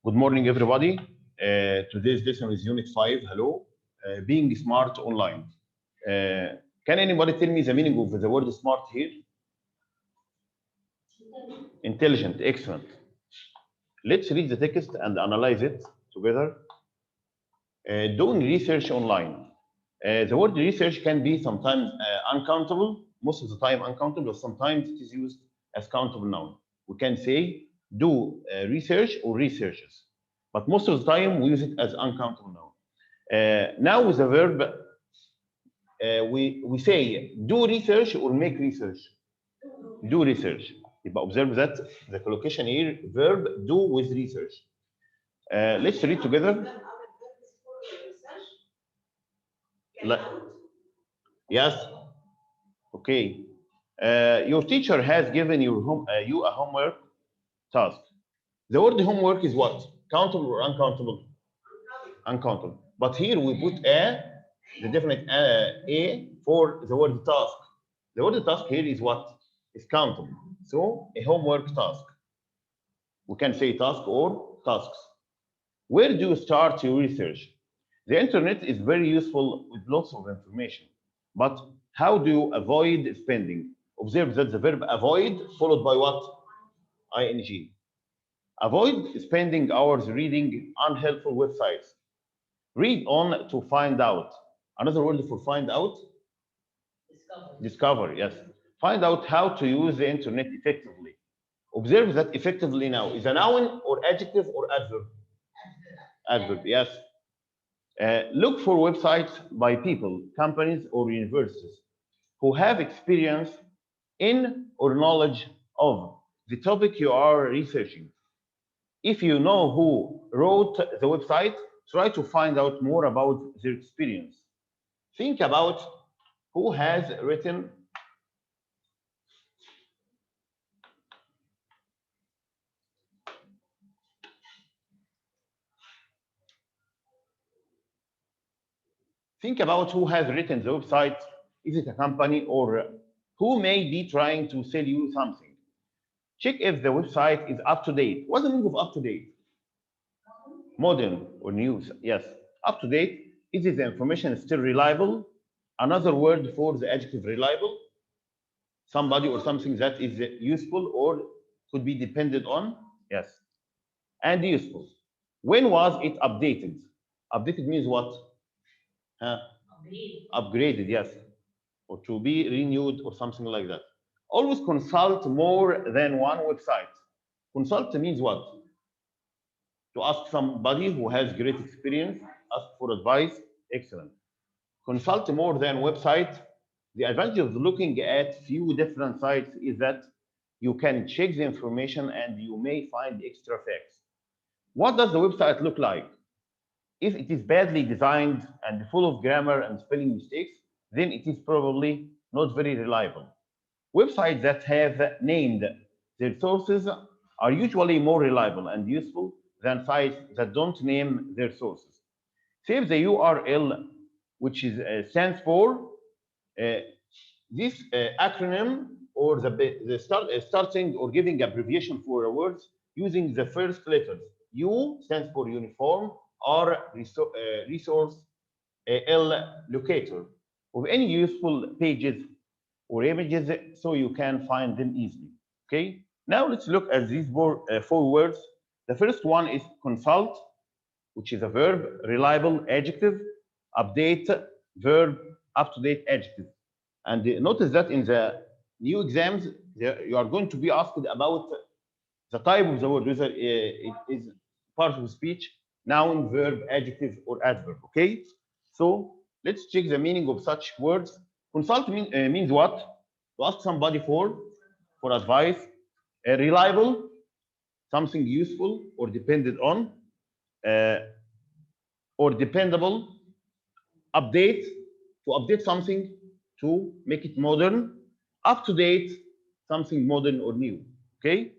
Good morning, everybody. Today's lesson is Unit 5. Hello. Being smart online. Can anybody tell me the meaning of the word smart here? Intelligent. Excellent. Let's read the text and analyze it together. Doing research online. The word research can be sometimes uncountable, most of the time uncountable, but sometimes it is used as countable noun. We can say do research or researches, but most of the time we use it as uncountable noun. Now with the verb, we say do research or make research. Do research. يبقى observe that the collocation here, verb do with research. Let's read together. Yes. Okay. Your teacher has given you a homework task. The word homework is what? Countable or uncountable? Uncountable. But here we put the definite a for the word task. The word task here is what? Is countable. So a homework task. We can say task or tasks. Where do you start your research? The internet is very useful with lots of information. But how do you avoid spending? Observe that the verb avoid followed by what? ing. Avoid spending hours reading unhelpful websites. Read on to find out. Another word for find out? Discover, yes. Find out how to use the internet effectively. Observe that effectively now is a noun or adjective or adverb? Adverb, yes. Look for websites by people, companies, or universities who have experience in or knowledge of the topic you are researching. If you know who wrote the website, try to find out more about their experience. Think about who has written the website. Is it a company or who may be trying to sell you something? Check if the website is up to date. What's the meaning of up to date? Modern or news, yes. Up to date. Is the information still reliable? Another word for the adjective reliable? Somebody or something that is useful or could be depended on? Yes. And useful. When was it updated? Updated means what? Upgraded, yes. Or to be renewed or something like that. Always consult more than one website. Consult means what? To ask somebody who has great experience, ask for advice. Excellent. Consult more than website. The advantage of looking at few different sites is that you can check the information and you may find extra facts. What does the website look like? If it is badly designed and full of grammar and spelling mistakes, then it is probably not very reliable. Websites that have named their sources are usually more reliable and useful than sites that don't name their sources. Save the URL, which stands for this acronym or starting or giving abbreviation for words using the first letters. U stands for uniform, R resource, L locator of any useful pages or images so you can find them easily. Okay, now let's look at these four words. The first one is consult, which is a verb, reliable adjective, update verb, up to date adjective. And notice that in the new exams, you are going to be asked about the type of the word, whether it is part of speech, noun, verb, adjective, or adverb. Okay, so let's check the meaning of such words. Consult means what? To ask somebody for advice. Reliable, something useful or depended on, or dependable. Update, to update something, to make it modern. Up to date, something modern or new. Okay,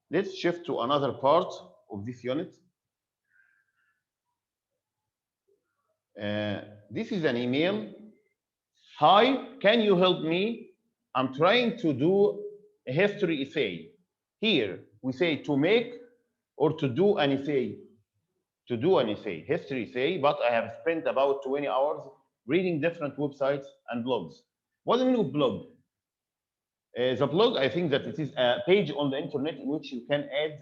let's shift to another part of this unit. This is an email. Hi, can you help me? I'm trying to do a history essay. Here we say to make or to do an essay. To do an essay, history essay, but I have spent about 20 hours reading different websites and blogs. What do you mean with blog? The blog, I think that it is a page on the internet in which you can add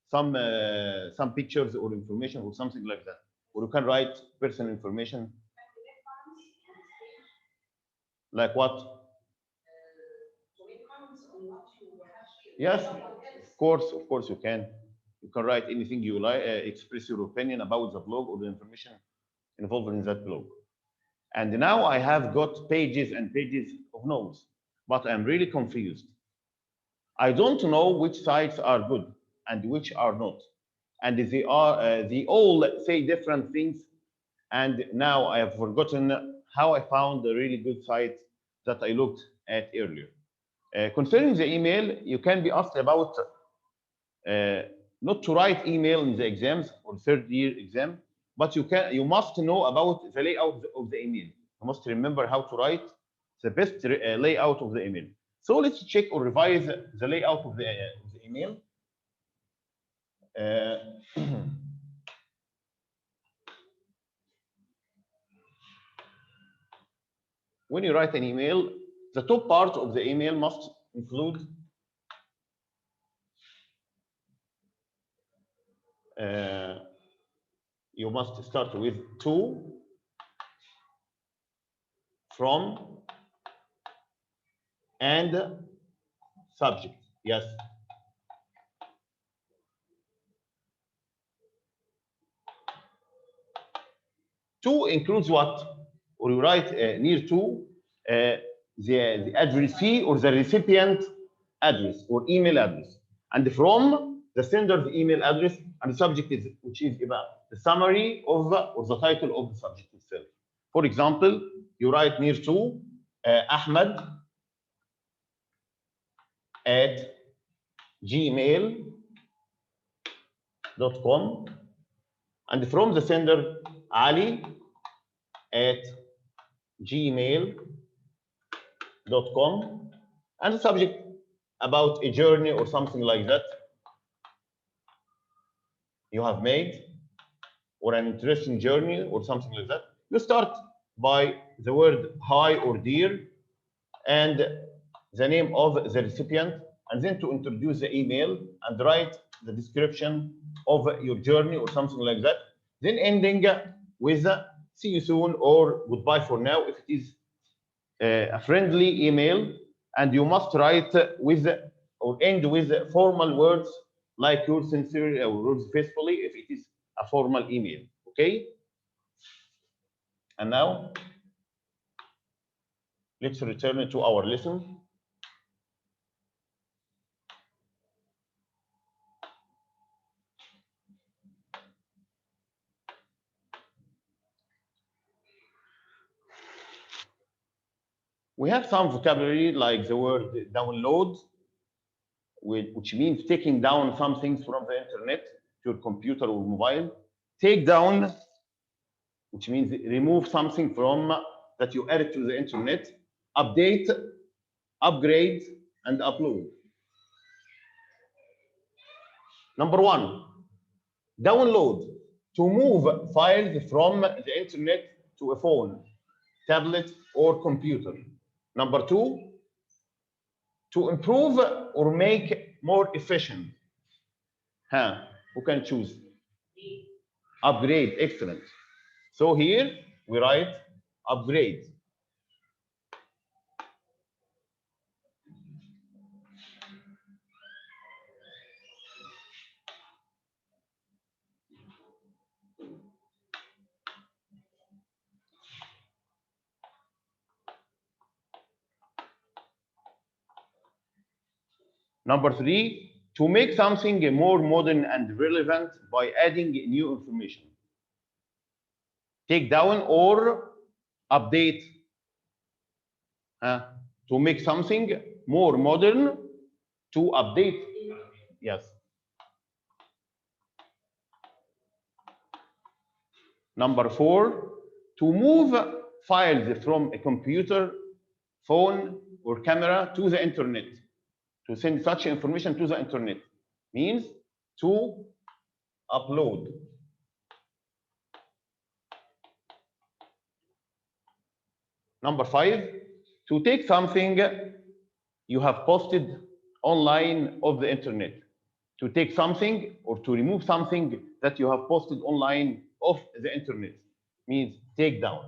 some pictures or information or something like that, or you can write personal information. Like what? Yes, of course you can. You can write anything you like, express your opinion about the blog or the information involved in that blog. And now I have got pages and pages of notes, but I'm really confused. I don't know which sites are good and which are not. And they all say different things. And now I have forgotten how I found the really good site that I looked at earlier. Concerning the email, you can be asked about not to write email in the exams or third year exam, but you must know about the layout of the email. You must remember how to write the best layout of the email. So let's check or revise the layout of the email. When you write an email, the top part of the email must include you must start with to, from, and subject. Yes. To includes what? Or you write near to the addressee or the recipient address or email address, and from the sender's email address, and the subject is which is the summary of or the title of the subject itself. For example, you write near to Ahmed at gmail.com, and from the sender Ali at gmail.com, and the subject about a journey or something like that you have made, or an interesting journey or something like that. You start by the word hi or dear and the name of the recipient, and then to introduce the email and write the description of your journey or something like that. Then ending with see you soon or goodbye for now if it is a friendly email, and you must write with or end with formal words like yours sincerely or yours faithfully if it is a formal email. Okay? And now let's return to our lesson. We have some vocabulary like the word download, which means taking down some things from the internet to your computer or mobile. Take down, which means remove something from that you added to the internet. Update, upgrade, and upload. Number one, download, to move files from the internet to a phone, tablet, or computer. Number two, to improve or make more efficient. Who can choose? Upgrade, excellent. So here we write upgrade. Number three, to make something more modern and relevant by adding new information. Take down or update. To make something more modern, to update. Yes. Number four, to move files from a computer, phone, or camera to the internet. To send such information to the internet means to upload. Number 5, to take something you have posted online of the internet. To take something or to remove something that you have posted online of the internet means take down.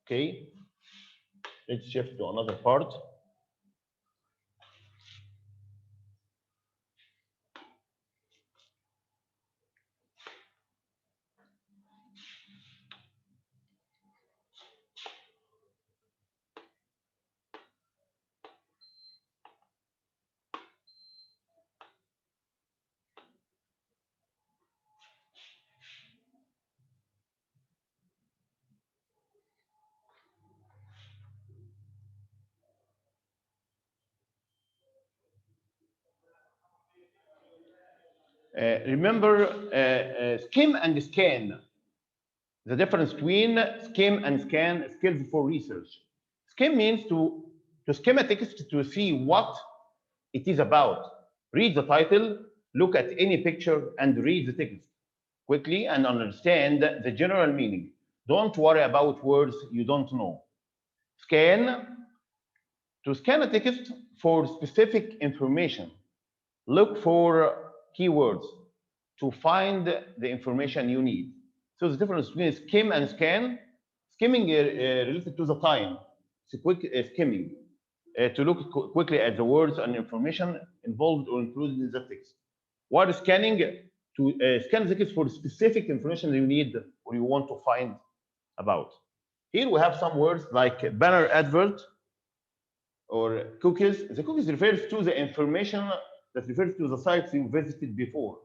Okay, let's shift to another part. Remember skim and scan. The difference between skim and scan skills for research. Skim means to skim a text to see what it is about. Read the title, look at any picture, and read the text quickly and understand the general meaning. Don't worry about words you don't know. Scan, to scan a text for specific information. Look for keywords to find the information you need. So the difference between skim and scan, skimming related to the time. It's a quick skimming to look quickly at the words and information involved or included in the text. While scanning, to scan the text for specific information you need or you want to find about. Here we have some words like banner advert or cookies. The cookies refers to the information that refers to the sites you visited before.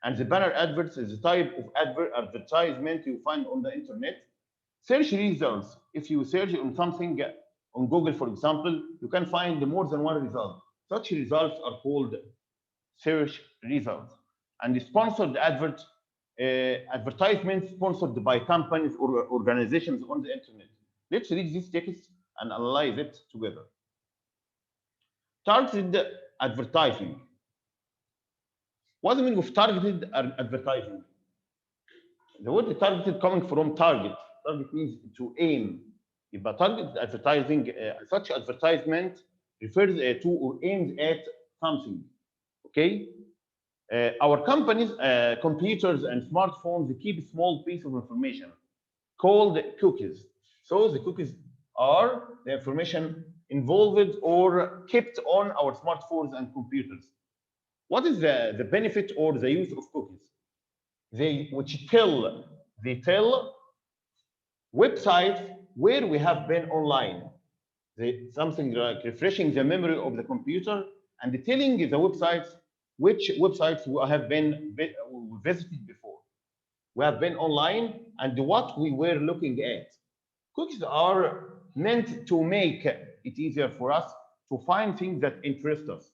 And the banner adverts is the type of advertisement you find on the internet. Search results. If you search on something on Google, for example, you can find more than one result. Such results are called search results. And the sponsored advertisements sponsored by companies or organizations on the internet. Let's read this text and analyze it together. Targeted advertising. What's the meaning of targeted advertising? The word targeted coming from target. Target means to aim. But targeted advertising, such advertisement refers to or aims at something. Okay? Our companies, computers and smartphones, they keep a small piece of information called cookies. So the cookies are the information involved or kept on our smartphones and computers. What is the benefit or the use of cookies? They tell websites where we have been online. Something like refreshing the memory of the computer and telling the websites which websites we have been visited before. We have been online and what we were looking at. Cookies are meant to make it easier for us to find things that interest us.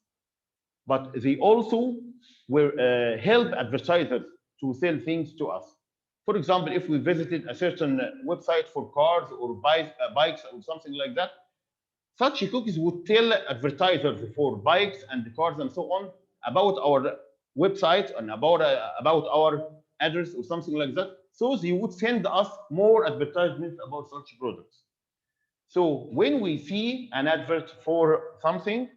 But they also will help advertisers to sell things to us. For example, if we visited a certain website for cars or bikes or something like that, such cookies would tell advertisers for bikes and cars and so on about our website and about our address or something like that. So they would send us more advertisements about such products. So when we see an advert for something,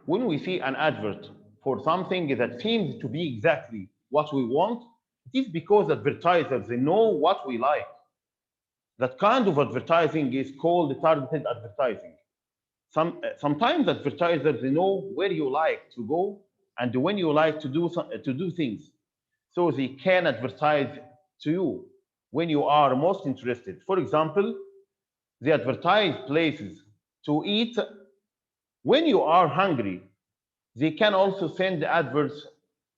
that seems to be exactly what we want, it is because advertisers, they know what we like. That kind of advertising is called targeted advertising. Sometimes advertisers, they know where you like to go and when you like to do things. So they can advertise to you when you are most interested. For example, they advertise places to eat when you are hungry. They can also send adverts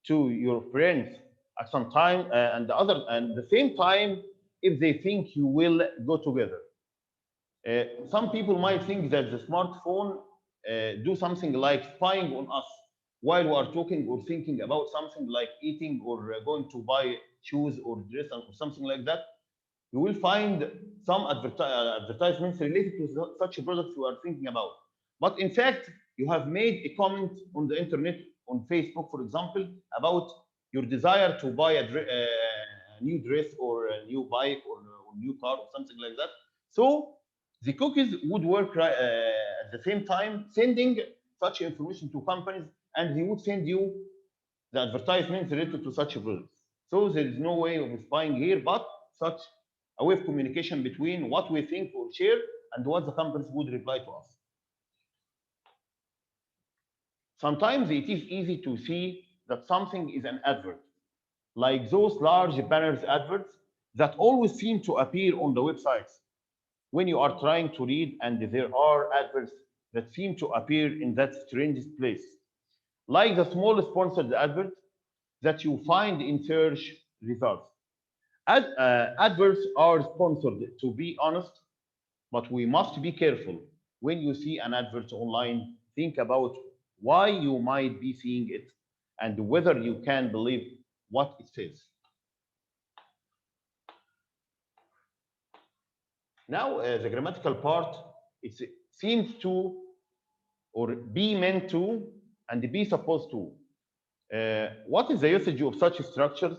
to your friends at some time and the same time if they think you will go together. Some people might think that the smartphone do something like spying on us while we are talking or thinking about something like eating or going to buy shoes or dress or something like that. You will find some advertisements related to such products you are thinking about. But in fact, you have made a comment on the internet, on Facebook, for example, about your desire to buy a new dress or a new bike or a new car or something like that. So the cookies would work at the same time, sending such information to companies, and they would send you the advertisements related to such products. So there is no way of spying here, but such a way of communication between what we think or share and what the companies would reply to us. Sometimes it is easy to see that something is an advert, like those large banners adverts that always seem to appear on the websites when you are trying to read, and there are adverts that seem to appear in that strange place, like the small sponsored advert that you find in search results. Adverts are sponsored, to be honest, but we must be careful. When you see an advert online, think about why you might be seeing it and whether you can believe what it says. Now, the grammatical part, it seems to, or be meant to, and be supposed to. What is the usage of such structures?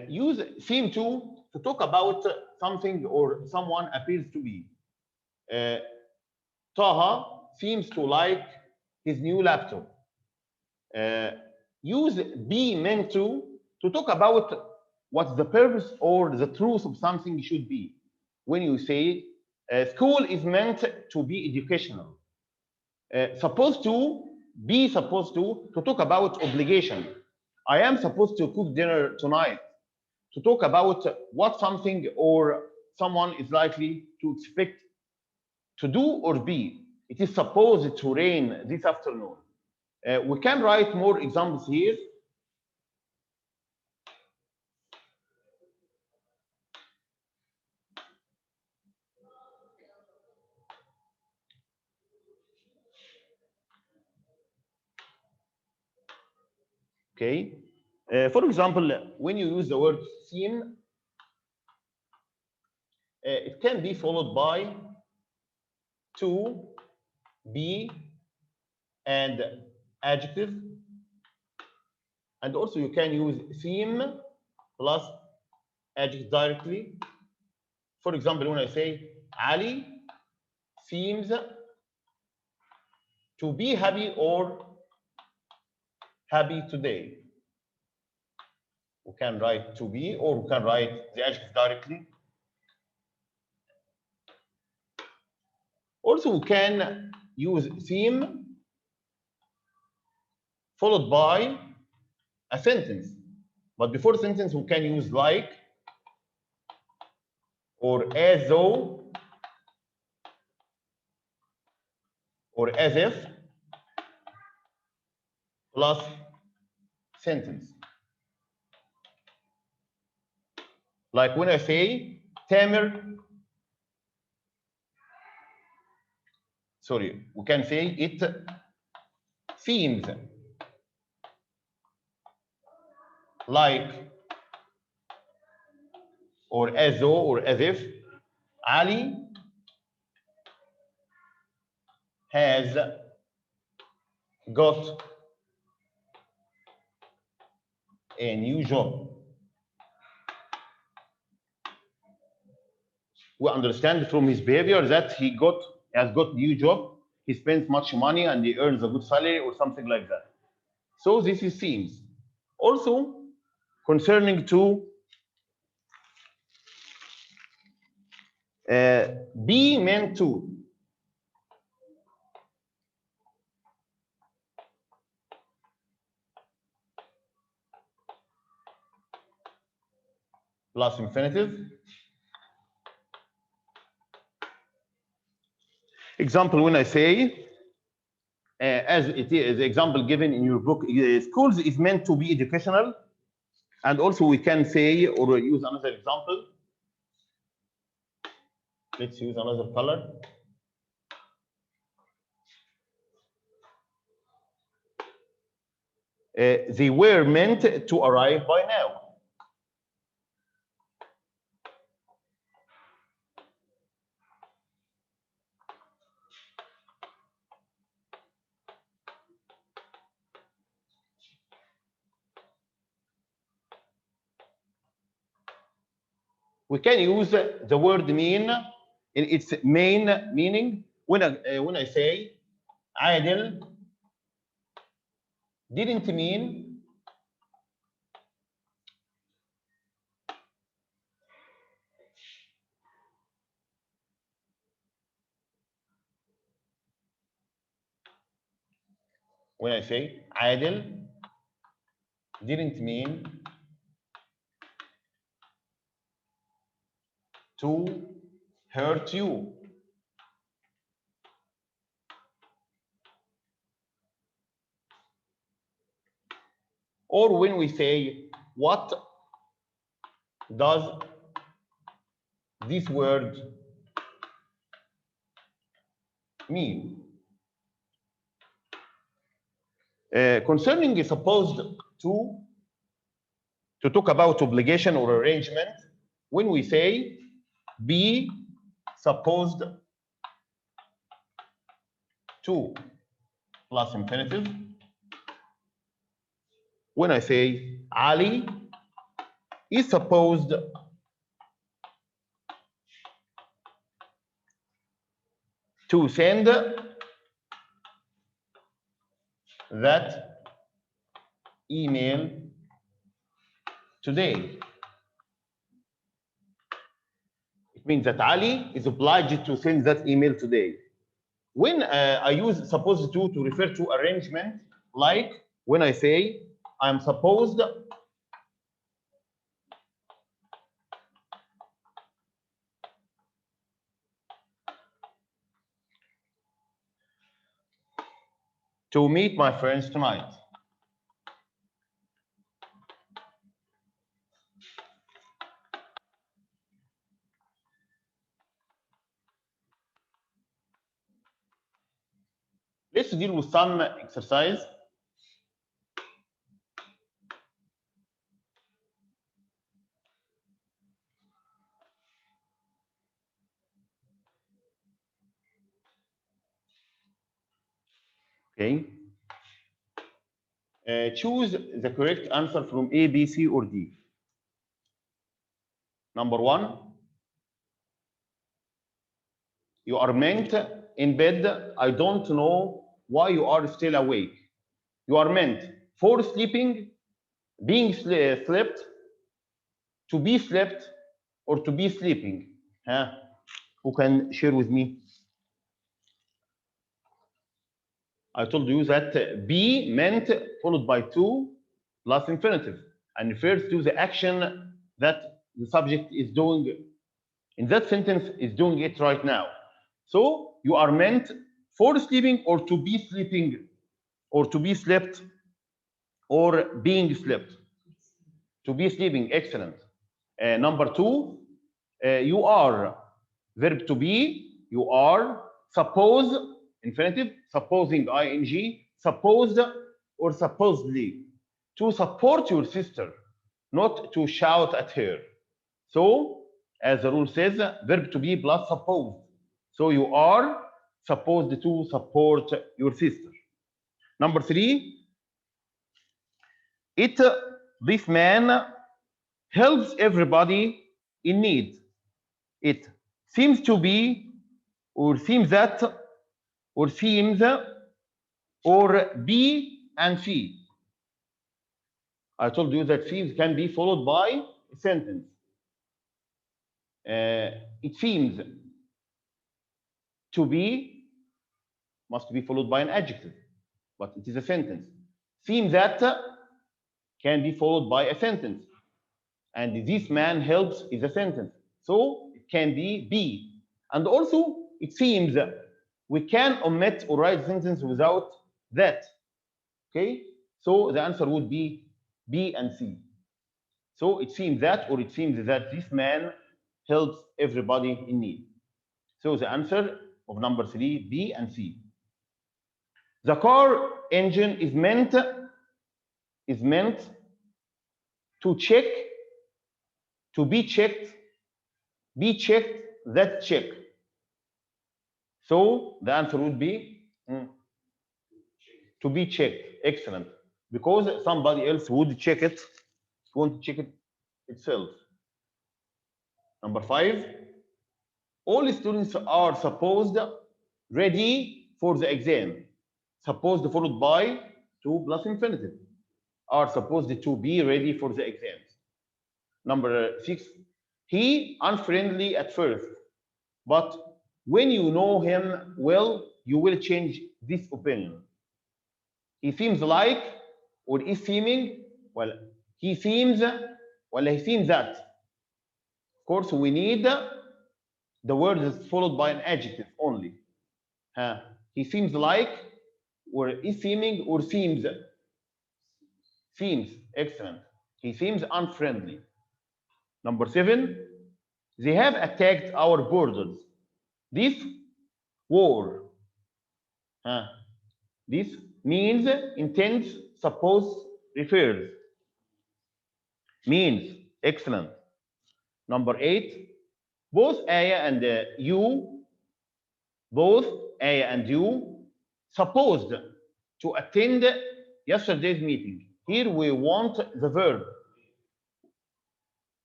Use seem to talk about something or someone appears to be. Taha seems to like his new laptop. Use be meant to talk about what the purpose or the truth of something should be. When you say school is meant to be educational. Supposed to be supposed to talk about obligation. I am supposed to cook dinner tonight. To talk about what something or someone is likely to expect to do or be. It is supposed to rain this afternoon. We can write more examples here. Okay. For example, when you use the word seem, it can be followed by to, be, and adjective. And also you can use seem plus adjective directly. For example, when I say Ali seems to be happy or happy today. We can write to be, or we can write the adjective directly. Also, we can use seem followed by a sentence. But before sentence, we can use like or as though or as if plus sentence. Like when I say Tamer, sorry, we can say it seems like or as though or as if Ali has got a new job. We understand from his behavior that he has got new job, he spends much money and he earns a good salary or something like that. So this is seems. Also, concerning to be meant to. Plus infinitive. Example, when I say, as it is the example given in your book, schools is meant to be educational. And also we can say, or use another example. Let's use another color. They were meant to arrive by now. we can use the word mean in its main meaning. When I say عادل didn't mean when I say عادل didn't mean to hurt you. Or when we say, what does this word mean? Concerning supposed to talk about obligation or arrangement, when we say be supposed to plus infinitive, when I say Ali is supposed to send that email today. It means that Ali is obliged to send that email today. When I use supposed to refer to arrangement, like when I say I'm supposed to meet my friends tonight. Let's deal with some exercise. Okay. Choose the correct answer from A, B, C, or D. Number 1, you are meant in bed. I don't know why you are still awake. You are meant for sleeping, being slept, to be slept, or to be sleeping. Huh? Who can share with me? I told you that be meant followed by to plus infinitive and refers to the action that the subject is doing in that sentence, is doing it right now. So you are meant for sleeping, or to be sleeping, or to be slept, or being slept. To be sleeping, excellent. Number 2, you are, verb to be, you are, suppose, infinitive, supposing, ing, supposed or supposedly, to support your sister, not to shout at her. So, as the rule says, verb to be plus supposed. So you are supposed to support your sister. Number 3, this man helps everybody in need. It seems to be, or seems that, or seems, or be and see. I told you that seems can be followed by a sentence. It seems to be must be followed by an adjective, but it is a sentence. Seems that can be followed by a sentence. And this man helps is a sentence. So it can be. And also, it seems we can omit or write a sentence without that. Okay? So the answer would be B and C. So it seems that, or it seems that this man helps everybody in need. So the answer of number 3, B and C. The car engine is meant to check, to be checked, that check. So the answer would be to be checked. Excellent. Because somebody else would check it, won't check it itself. Number 5, all students are supposed ready for the exam. Supposed followed by to plus infinitive. Are supposed to be ready for the exams. Number 6, he unfriendly at first, but when you know him well, you will change this opinion. He seems like, or is seeming, well, he seems, well, he seems that. Of course, we need the word is followed by an adjective only. He seems like, or is seeming, or seems. Seems, excellent. He seems unfriendly. Number 7, they have attacked our borders. This war. This means, intends, suppose, refers. Means, excellent. Number 8, both Aya and you, supposed to attend yesterday's meeting. Here we want the verb.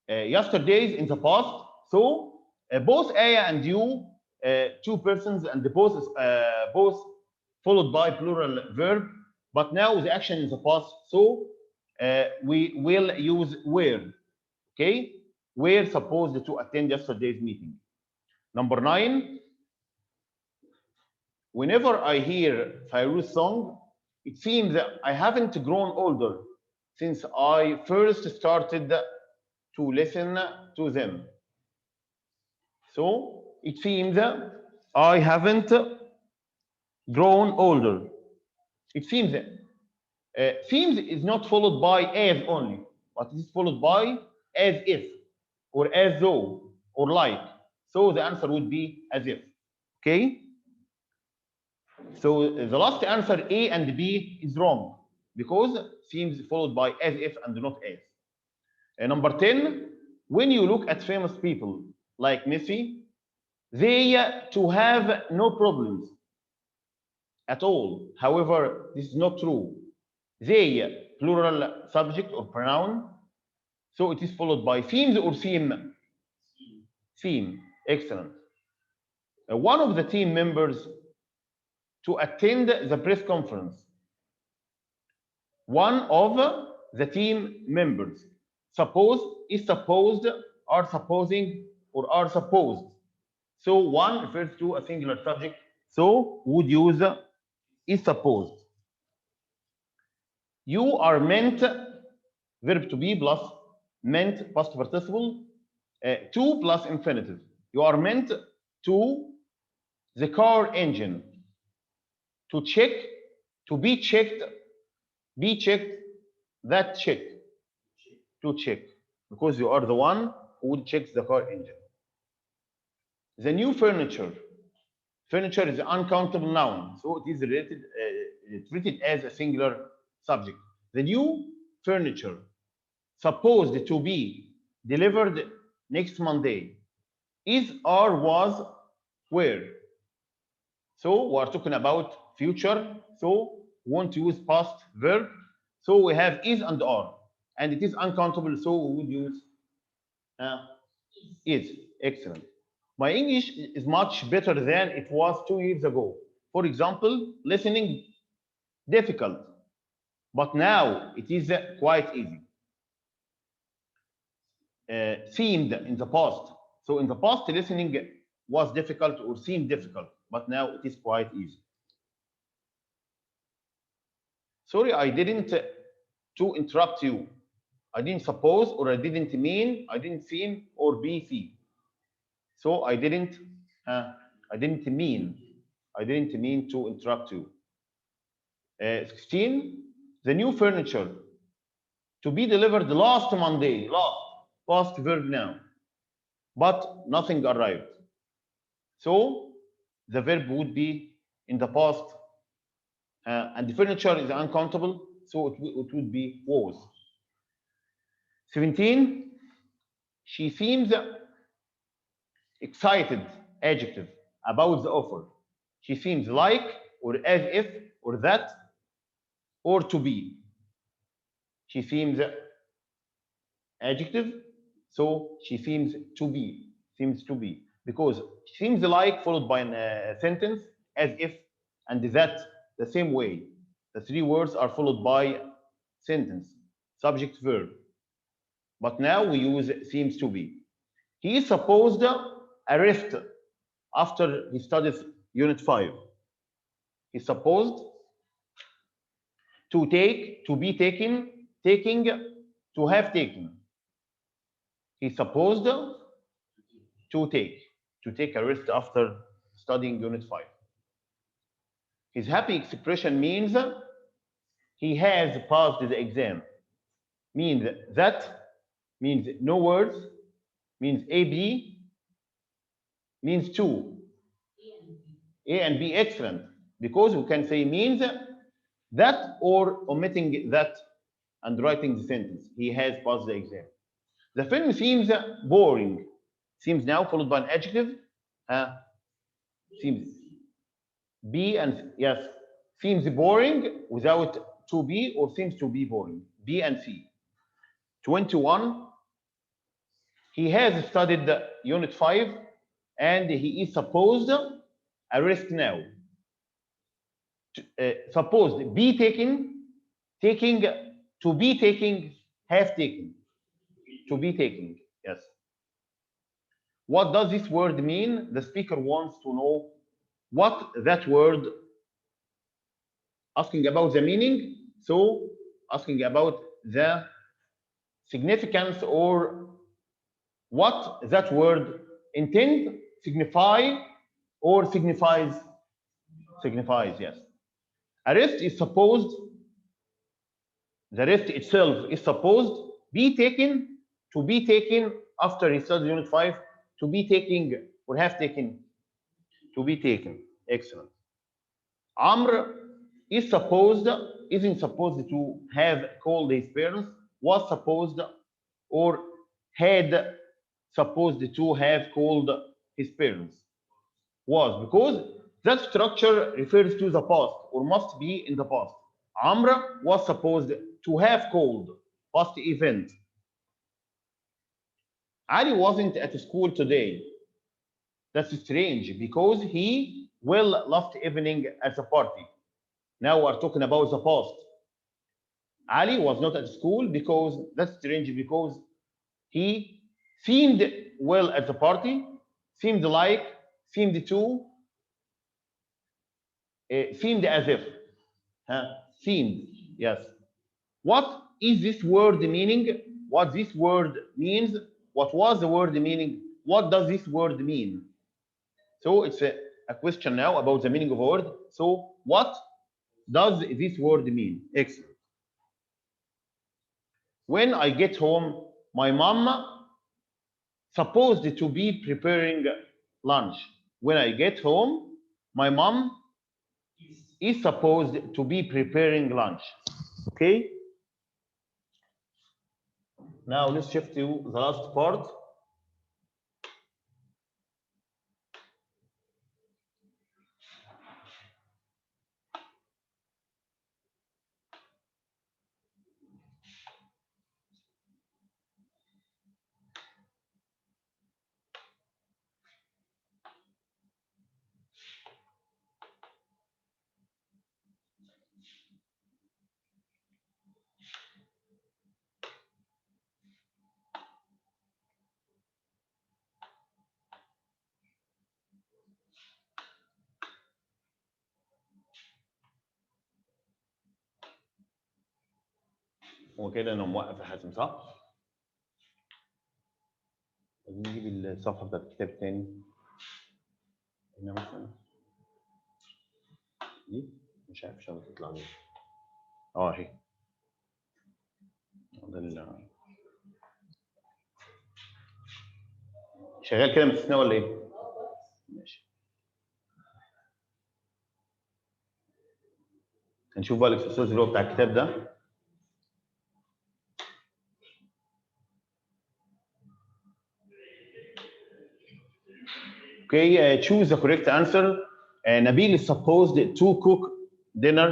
Yesterday's in the past. So both Aya and you, two persons, and both followed by plural verb. But now the action in the past. So we will use were. Okay, were supposed to attend yesterday's meeting. Number 9. Whenever I hear Fairuz's song, it seems that I haven't grown older since I first started to listen to them. So it seems I haven't grown older. It seems seems is not followed by as only, but it is followed by as if, or as though, or like. So the answer would be as if. Okay? So the last answer, A and B, is wrong because seems followed by as if and not as. Number 10, when you look at famous people like Messi, they to have no problems at all. However, this is not true. They, plural subject or pronoun, so it is followed by seems or seem? Seem, excellent. One of the team members to attend the press conference. One of the team members. Suppose, is supposed, are supposing, or are supposed. So one refers to a singular subject. So would use is supposed. You are meant, verb to be plus meant past participle, to plus infinitive. You are meant to the car engine. To check, to be checked, that check. To check, because you are the one who checks the car engine. The new furniture. Furniture is an uncountable noun, so it is related, treated as a singular subject. The new furniture, supposed to be delivered next Monday, is or was where? So we are talking about future, so we want to use past verb. So we have is and are, and it is uncountable, so we would use is. Excellent. My English is much better than it was 2 years ago. For example, listening, difficult, but now it is quite easy. Seemed in the past. So in the past, listening was difficult or seemed difficult, but now it is quite easy. Sorry, I didn't to interrupt you. I didn't suppose, or I didn't mean, I didn't seem, or be see. So I didn't mean to interrupt you. 16, the new furniture to be delivered last Monday, last, past verb now, but nothing arrived. So the verb would be in the past, and the furniture is uncountable, so it would be was. 17, she seems excited, adjective, about the offer. She seems like, or as if, or that, or to be. She seems, adjective, So she seems to be, because seems like followed by a sentence, as if, and that, the same way. The three words are followed by sentence, subject, verb. But now we use seems to be. He is supposed arrest after he studies unit 5. He's supposed to take, to be taken, taking, to have taken. He's supposed to take a rest after studying unit 5. His happy expression means he has passed the exam. Means that, means no words, means AB, means two. A and B, excellent. Because we can say means that or omitting that and writing the sentence. He has passed the exam. The film seems boring. Seems now followed by an adjective. Seems B and yes. Seems boring without to be, or seems to be boring. B and C. 21. He has studied unit 5 and he is supposed arrest now. Supposed be taken, taking, to be taking, have taken, to be taking, yes. What does this word mean? The speaker wants to know what that word, asking about the meaning, so asking about the significance or what that word intend, signify, or signifies. Signifies, yes. Arrest is supposed, the rest itself is supposed be taken, to be taken after he studied unit 5, to be taking or have taken, to be taken. Excellent. Amr is supposed, isn't supposed to have called his parents, was supposed or had supposed to have called his parents. Was, because that structure refers to the past or must be in the past. Amr was supposed to have called, past event. Ali wasn't at school today. That's strange because he will last evening at the party. Now we're talking about the past. Ali was not at school because that's strange because he seemed well at the party, seemed like, seemed to, seemed as if. Seemed, yes. What is this word meaning? What this word means? What was the word meaning? What does this word mean? So it's a question now about the meaning of a word. So what does this word mean? Excellent. When I get home, my mom supposed to be preparing lunch. When I get home, my mom is supposed to be preparing lunch. Okay? Now let's shift to the last part. وكده انا موقف يا حاتم صح؟ نجيب الصفحه بتاعت الكتاب الثاني هنا مثلا دي مش عارف شو تطلع ليه اهي ده شغال كده مستثنى ولا ايه؟ ماشي هنشوف بقى الاكسسوارز اللي هو بتاع الكتاب ده. Okay, choose the correct answer. Nabil is supposed to cook dinner.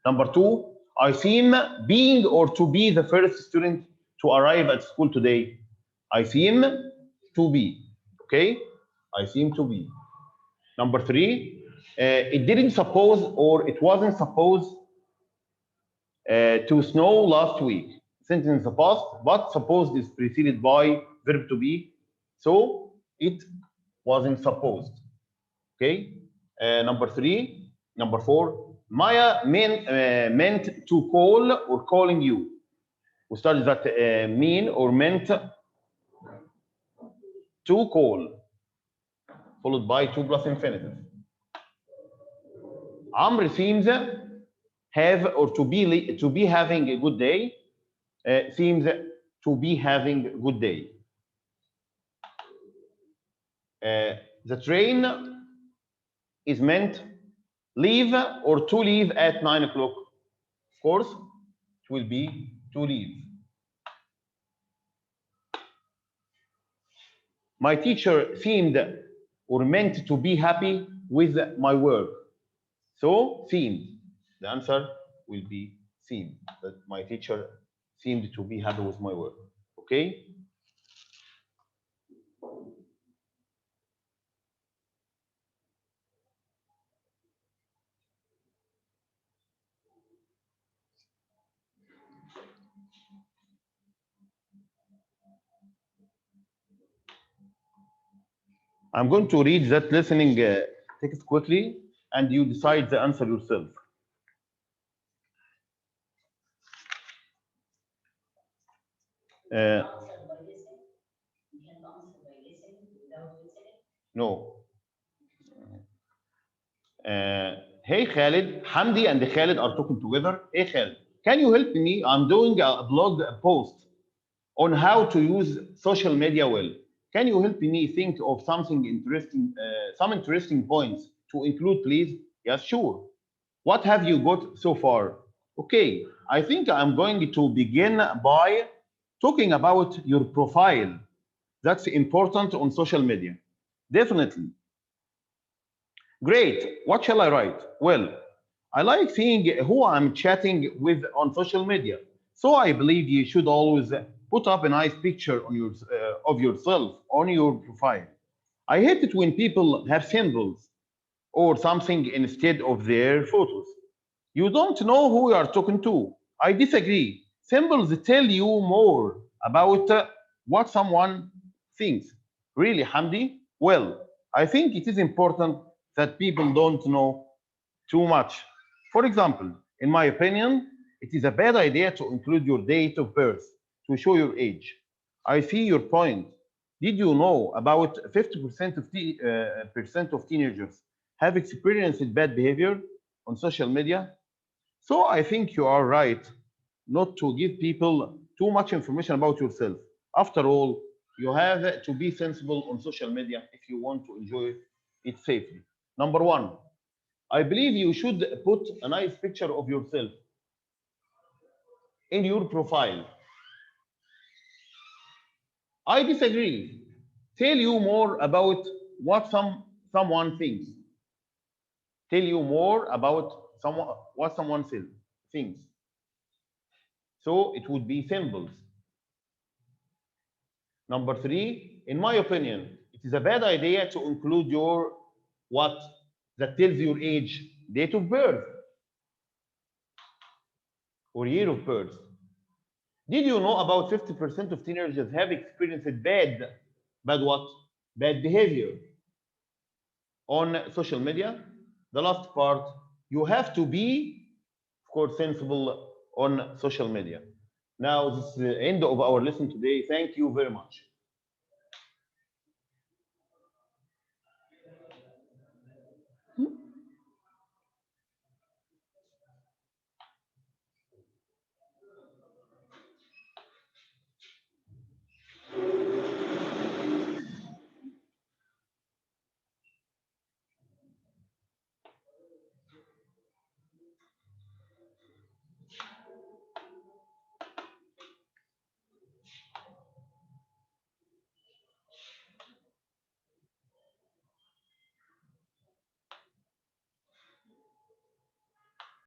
Number 2, I seem being or to be the first student to arrive at school today. I seem to be. Okay? I seem to be. Number 3, it didn't suppose or it wasn't supposed to snow last week. Sentence in the past, but supposed is preceded by verb to be. So it wasn't supposed. Okay? Number 4, Maya meant to call or calling you. We studied that mean or meant to call, followed by to plus infinitive. Amr seems have or to be having a good day. Seems to be having a good day. The train is meant leave or to leave at 9 o'clock. Of course, it will be to leave. My teacher seemed or meant to be happy with my work. So, seemed. The answer will be seemed. That my teacher seemed to be happy with my work. Okay? I'm going to read that listening text quickly, and you decide the answer yourself. No. Hey Khalid, Hamdi and Khalid are talking together. Hey Khalid, can you help me? I'm doing a blog post on how to use social media well. Can you help me think of something interesting, some interesting points to include, please? Yes, sure. What have you got so far? Okay, I think I'm going to begin by talking about your profile. That's important on social media. Definitely. Great. What shall I write? Well, I like seeing who I'm chatting with on social media. So I believe you should always put up a nice picture on of yourself on your profile. I hate it when people have symbols or something instead of their photos. You don't know who you are talking to. I disagree. Symbols tell you more about what someone thinks. Really, Hamdi? Well, I think it is important that people don't know too much. For example, in my opinion, it is a bad idea to include your date of birth to show your age. I see your point. Did you know about 50% of teenagers have experienced bad behavior on social media? So I think you are right not to give people too much information about yourself. After all, you have to be sensible on social media if you want to enjoy it safely. Number 1, I believe you should put a nice picture of yourself in your profile. I disagree. Tell you more about what someone thinks. Tell you more about what someone thinks. So it would be symbols. Number 3, in my opinion, it is a bad idea to include your what that tells your age, date of birth, or year of birth. Did you know about 50% of teenagers have experienced bad what? Bad behavior on social media? The last part, you have to be, of course, sensible on social media. Now, this is the end of our lesson today. Thank you very much.